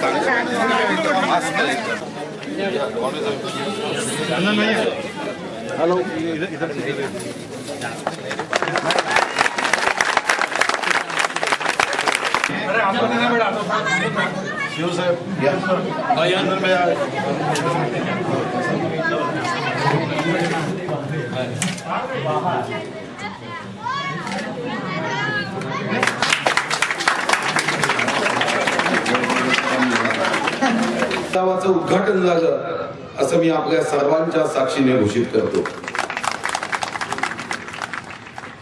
Hello Shiv साहेब गावाचं उद्घाटन झालं असं मी आपल्या सर्वांच्या साक्षीने घोषित करतो।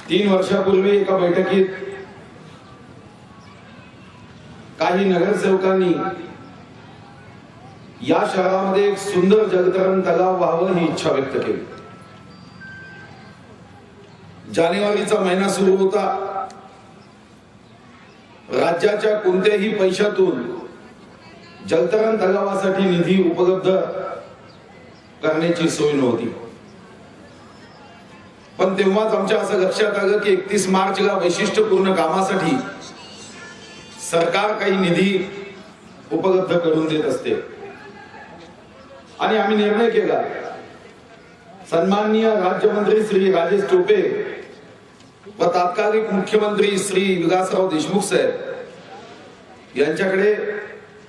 3 वर्षापूर्वी एका बैठकीत काही नगरसेवकांनी या शहरामध्ये एक सुंदर जलतरण तलाव व्हावं ही इच्छा व्यक्त केली। जानेवारीचा महिना सुरू होता। राज्याच्या कोणत्याही पैशातून जलतरण तलावासाठी निधी उपलब्ध करण्याची सोय नव्हती। पण तेव्हाच आमच्या असं लक्षात आलं की 31 मार्चला वैशिष्ट्यपूर्ण कामासाठी सरकार काही निधी उपलब्ध करून देत असते आणि आम्ही निर्णय केला। सन्माननीय राज्यमंत्री श्री राजेश टोपे व तात्कालिक मुख्यमंत्री श्री विलासराव देशमुख साहेब यांच्याकडे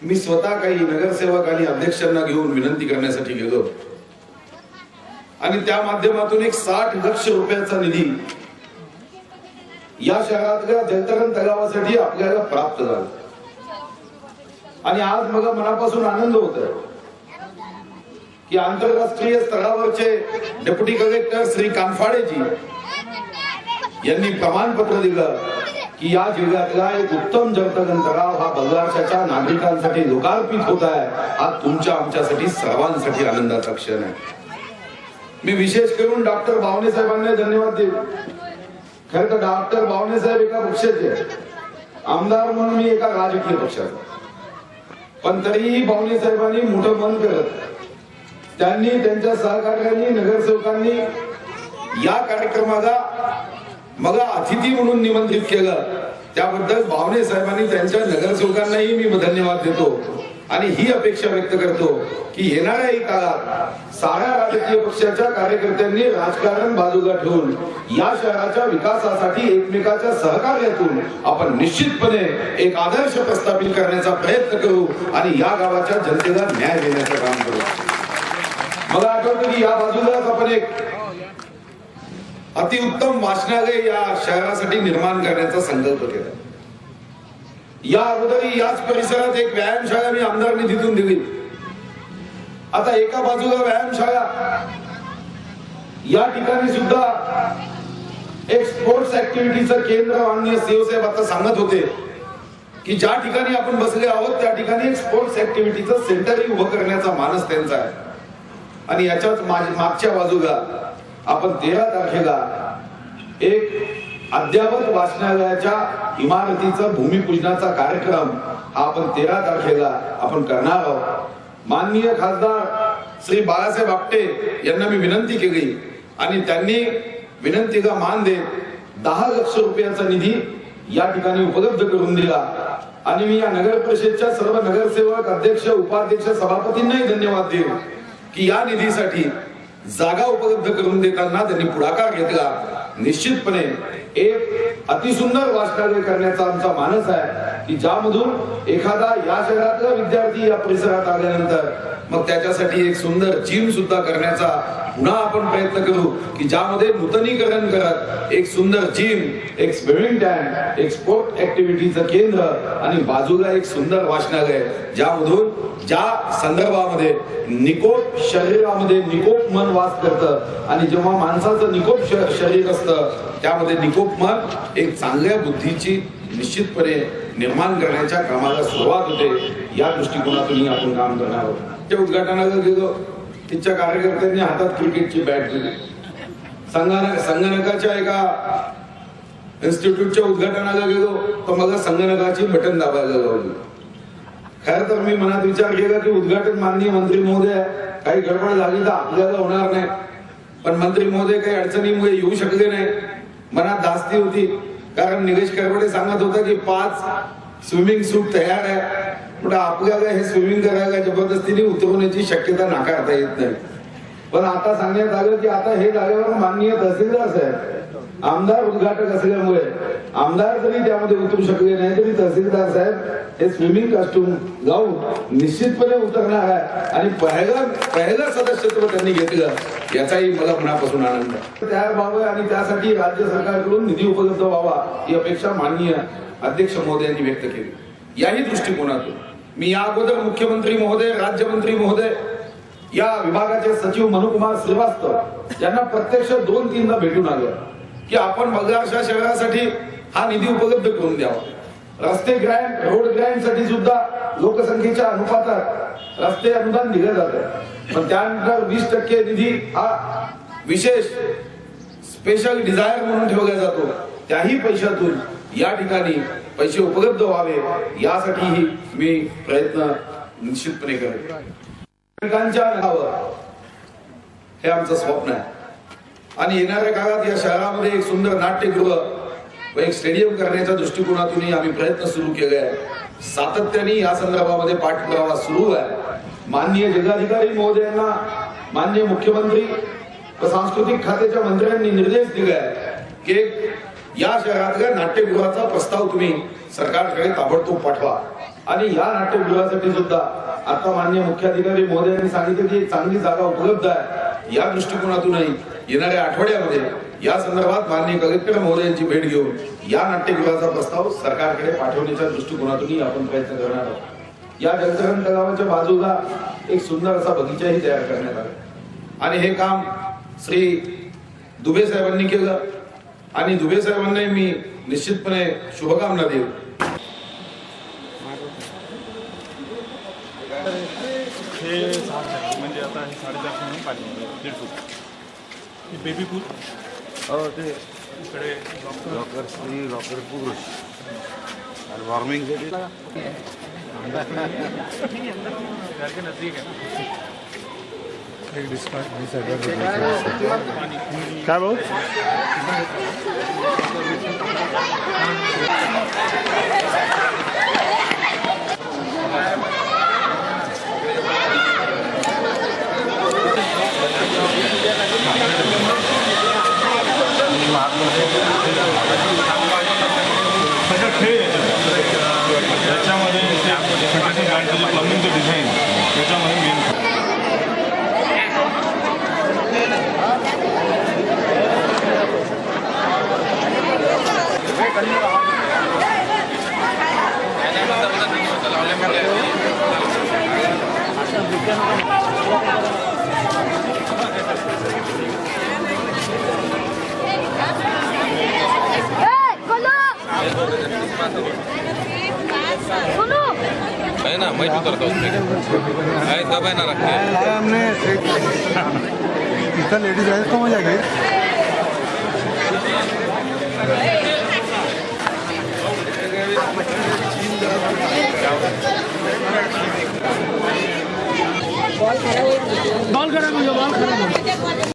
मी स्वतः काही नगरसेवक आणि अध्यक्षांना घेऊन विनंती करण्यासाठी गेलो आणि त्या माध्यमातून एक 60 लाख रुपयाचा निधी या शहरातल्या जलतरण तलावासाठी आपल्याला प्राप्त झाला। आणि आज मला मनापासून आनंद होतोय की आंतरराष्ट्रीय स्तरावरचे डेप्युटी कलेक्टर श्री कानफाडेजी यांनी प्रमाणपत्र दिलं की या जिल्ह्यातला एक उत्तम जलतरण तलाव हा बल्लारशाच्या नागरिकांसाठी लोकार्पित होत आहे। हा तुमच्या आमच्यासाठी सर्वांसाठी आनंदाचा क्षण आहे। मी विशेष करून डॉक्टर बावणे साहेबांना धन्यवाद देतो। खरं तर डॉक्टर बावणे साहेब एका पक्षाचे आमदार म्हणून मी एका राजकीय पक्षाचा, पण तरीही बावणे साहेबांनी मोठं मन करत त्यांनी त्यांच्या सहकार्यांनी नगरसेवकांनी या कार्यक्रमाला मला अतिथी म्हणून निमंत्रित केलं। त्याबद्दल बावणे साहेबांनी त्यांच्या नगरसेवकांनाही मी धन्यवाद देतो आणि ही अपेक्षा व्यक्त करतो की येणाऱ्याही काळात साऱ्या राजकीय पक्षाच्या कार्यकर्त्यांनी राजकारण बाजूला ठेवून या शहराच्या विकासासाठी एकमेकाच्या सहकार्यातून आपण निश्चितपणे एक आदर्श प्रस्थापित करण्याचा प्रयत्न करू आणि या गावाच्या जनतेला न्याय देण्याचं काम करू। मला आठवतं की या बाजूलाच आपण एक अतिउत्तम वाचनालय या शहरासाठी निर्माण करण्याचा संकल्प केला। या अगोदरही याच परिसरात एक व्यायामशाळा मी आमदार निधीतून दिली। आता एका बाजूला व्यायामशाळा, या ठिकाणी सुद्धा एक स्पोर्ट्स ऍक्टिव्हिटीचं केंद्र माननीय शिवसाहेब आता सांगत होते की ज्या ठिकाणी आपण बसले आहोत त्या ठिकाणी एक स्पोर्ट्स ऍक्टिव्हिटीचं सेंटरही उभं करण्याचा मानस त्यांचा आहे। आणि याच्याच मागच्या बाजूला आपण 13 तारखेला एक अद्ययावत वाचनालयाच्या इमारतीचा भूमिपूजनाचा कार्यक्रम हा आपण 13 तारखेला आपण करणार आहोत। माननीय खासदार श्री बाळासाहेब आपटे यांना मी विनंती केली आणि त्यांनी विनंतीला मान देत 10 लाख रुपयाचा निधी या ठिकाणी उपलब्ध करून दिला। आणि मी या नगर परिषदेच्या सर्व नगरसेवक, अध्यक्ष, उपाध्यक्ष, सभापतींनाही धन्यवाद देईन की या निधीसाठी जागा उपलब्ध करून देताना त्यांनी पुढाकार घेतला। निश्चितपणे एक अतिसुंदर वाचनालय करण्याचा आमचा मानस आहे की ज्यामधून एखादा या शहरातला विद्यार्थी या परिसरात आल्यानंतर मग त्याच्यासाठी एक सुंदर जिम सुद्धा करण्याचा पुन्हा आपण प्रयत्न करू की ज्यामध्ये नूतनीकरण करत एक सुंदर जिम, एक स्विमिंग टँक, एक स्पोर्ट ऍक्टिव्हिटीचं केंद्र आणि बाजूला एक सुंदर वाचनालय ज्यामधून ज्या संदर्भामध्ये निकोप शरीरामध्ये निकोप मन वास करतं आणि जेव्हा माणसाचं निकोप शरीर असतं त्यामध्ये निकोप मन एक चांगल्या बुद्धीची निश्चितपणे निर्माण करण्याच्या कामाला सुरुवात होते। या दृष्टिकोनातून आपण काम करणार आहोत। त्या उद्घाटनाला गेलो, तिच्या कार्यकर्त्यांनी हातात क्रिकेटची बॅट दिली। संगणकाच्या एका इन्स्टिट्यूटच्या उद्घाटनाला गेलो तर मला संगणकाची बटन दाबायला लावली। खरं तर मी मनात विचार केला की उद्घाटन माननीय मंत्री महोदय काही गडबड झाली तर आपल्याला होणार नाही, पण मंत्री महोदय काही अडचणीमुळे येऊ शकले नाही। मनात धास्ती होती कारण निलेश करवडे सांगत होता की 5 स्विमिंग सूट तयार आहे, पण आपल्याला हे स्विमिंग करायला जबरदस्तीने उतरवण्याची शक्यता नाकारता येत नाही. पण आता सांगण्यात आलं की आता हे झाल्यावर माननीय तहसीलदार साहेब आमदार उद्घाटक असल्यामुळे आमदार जरी त्यामध्ये उतरू शकले नाही तरी तहसीलदार साहेब हे स्विमिंग कॉस्ट्युम लावून निश्चितपणे उतरणार आहे आणि पहिलं सदस्यत्व त्यांनी घेतलं याचाही मला मनापासून आनंद आहे. तयार व्हावं आणि त्यासाठी राज्य सरकारकडून निधी उपलब्ध व्हावा ही अपेक्षा माननीय अध्यक्ष महोदयांनी व्यक्त केली. याही दृष्टिकोनातून मी या अगोदर मुख्यमंत्री महोदय, राज्यमंत्री महोदय, या विभागाचे सचिव मनुकुमार श्रीवास्तव यांना प्रत्यक्ष 2-3दा भेटून आलो की आपण बल्लारशाह शहरासाठी हा निधी उपलब्ध करून द्यावा. रस्ते ग्रँड, रोड ग्रँड साठी सुद्धा लोकसंख्येच्या अनुपातात रस्ते अनुदान दिलं जातं. पण त्यानंतर 20% निधी हा विशेष स्पेशल डिझायर म्हणून ठेवला जातो. त्याही पैशातून या ठिकाणी पैसे उपलब्ध व्हावे यासाठीही मी प्रयत्न निश्चितपणे करेन. हे आमचं स्वप्न आहे आणि येणाऱ्या काळात या शहरामध्ये एक सुंदर नाट्यगृह व एक स्टेडियम करण्याच्या दृष्टिकोनातूनही आम्ही प्रयत्न सुरू केले आहे. सातत्याने या संदर्भामध्ये पाठपुरावा सुरू आहे. माननीय जिल्हाधिकारी महोदयांना माननीय मुख्यमंत्री व सांस्कृतिक खात्याच्या मंत्र्यांनी निर्देश दिले आहे की या शहरातल्या नाट्यगृहाचा प्रस्ताव तुम्ही सरकारकडे ताबडतोब पाठवा आणि या नाट्यगृहासाठी सुद्धा आता माननीय मुख्याधिकारी महोदयांनी सांगितले की एक चांगली जागा उपलब्ध आहे. या दृष्टिकोनातूनही येणाऱ्या आठवड्यामध्ये या संदर्भात माननीय कलेक्टर महोदयांची भेट घेऊन या नाट्यगृहाचा प्रस्ताव सरकारकडे पाठवण्याच्या दृष्टिकोनातूनही आपण प्रयत्न करणार आहोत. या जलतरण तलावाच्या बाजूला एक सुंदर असा बगीचाही तयार करण्यात आला आणि हे काम श्री दुबे साहेबांनी केलं आणि दुबे साहेबांना मी निश्चितपणे शुभकामना देऊ. हे 6 म्हणजे आता हे 450 म्हणून पाणी 1.5 फूट बेबी पूल. हो ते इकडे लॉकर फ्री, लॉकर पुरुष आणि वॉर्मिंगसाठी नजदीक आहे. एक डिस्काउंट काय भाऊ त्याच्यामध्ये प्लंबिंगचं डिझाईन त्याच्यामध्ये मेन है ना, मैं भी करता हूँ दबाई ना रखे हमने इतना लेडीज आइज कम हो जाएगी. बॉल खराब हो गया, बॉल खराब.